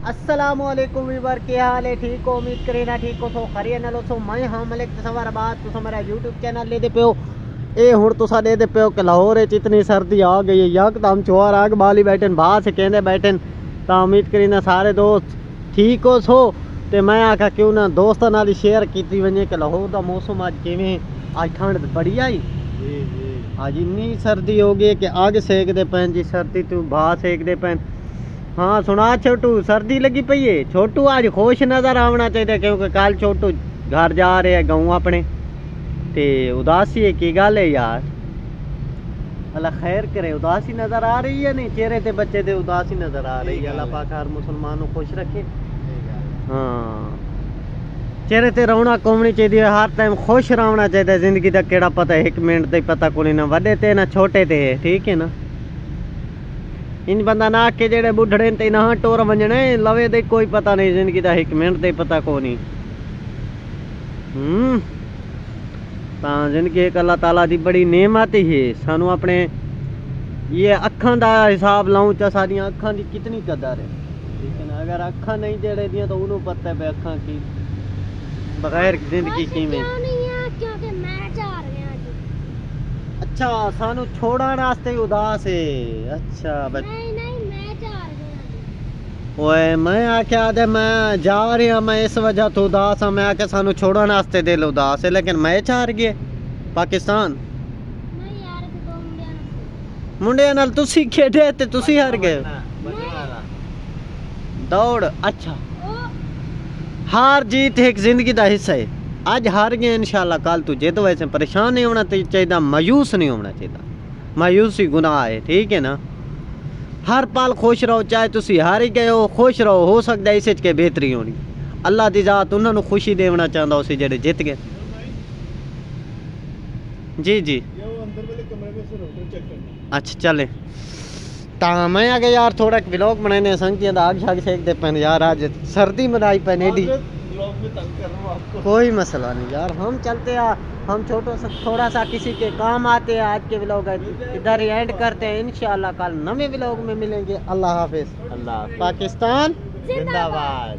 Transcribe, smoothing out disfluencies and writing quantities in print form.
अस्सलामुअलैकुम वीवर, क्या हाल है? ठीक हो? उम्मीद करें ना ठीक हो। सो खरी नालो सो मैं हाँ मलिक तसवराबाद तुस मेरा यूट्यूब चैनल ले दे पे हो। ए हुण तुसा दे दे पे हो कि लाहौर इतनी सर्दी आ गई है, यकदम चोर आग बाली बैठन बाहर से कहते बैठन। तो उम्मीद करी ना सारे दोस्त ठीक हो सो। तो मैं आखा क्यों ना दोस्तों नाल शेयर की वजे कि लाहौर का मौसम अज किवें। अज ठंड बड़ी आई, अज इन्नी सर्दी हो गई कि अग सेकते पैन जी, सर्दी तू बाह सेकते पैन। हाँ सुना छोटू, सर्दी लगी पई है। छोटू आज खुश नजर आना चाहिए क्योंकि कल छोटू घर जा रहे हैं गाँव अपने। ते उदासी है की गल है यार? अल्लाह खैर करे। उदासी नजर आ रही है? नहीं, चेहरे ते बच्चे दे उदासी नजर आ रही है। अल्लाह पाक हर मुसलमान को खुश रखे। हाँ, चेहरे ते रौनक घूमनी चाहिए, हर टाइम खुश रहना चाहिए। जिंदगी का केड़ा पता है, एक मिनट ते पता को नहीं ना वड्डे ते ना छोटे ते, ठीक है ना। इन बंदा ना के जेड़े बुढ़ड़े ते ना टोर वंजने लवे दे कोई पता नहीं, जिंदगी का एक मिनट ते पता को नहीं। जिंदगी एक अल्लाह ताला दी बड़ी नेमत है। सानू अपने ये अखां दा हिसाब लाऊं चा, सारियां अखां दी कितनी कदर है, ठीक है ना। अगर अखां नहीं जेड़े दियां तो उन्होंने पता है अखां की बगैर जिंदगी किवें। अच्छा, सानू छोड़न वास्ते उदास है। अच्छा ओए मैं आख्या दे मैं जा रहा, मैं इस वजह तो उदास हाँ। मैं आख्या सानू छोड़न वास्ते दिल उदास है, लेकिन मैच हार गए पाकिस्तान मुंडिया नाल। तुसी खेडे ते तुसी हार गए दौड़। अच्छा, हार जीत एक जिंदगी का हिस्सा है। आज हार गए, इंशाल्लाह कल तू जित। वैसे परेशान नहीं होना चाहिए, मायूस नहीं होना चाहिए। मायूसी गुनाह है, ठीक है ना। हर पल खुश रहो, चाहे तुसी हार ही गए हो खुश रहो। हो सकता है इस के बेहतरी होनी। अल्लाह दी जात उन्होंने खुशी देना चाहता उसी जेडे जित गए। जी जी अच्छा चले। ता मैं आगे यार थोड़ा व्लॉग बनाने संगतियां आग शाग सेकते पैन यार। आज सर्दी मनाई पैन एडी, कोई मसला नहीं यार। हम चलते हैं, हम छोटो सा थोड़ा सा किसी के काम आते हैं। आज के व्लॉग इधर ही एंड करते हैं। इंशाल्लाह कल नए व्लॉग में मिलेंगे। अल्लाह हाफिज। अल्लाह पाकिस्तान जिंदाबाद।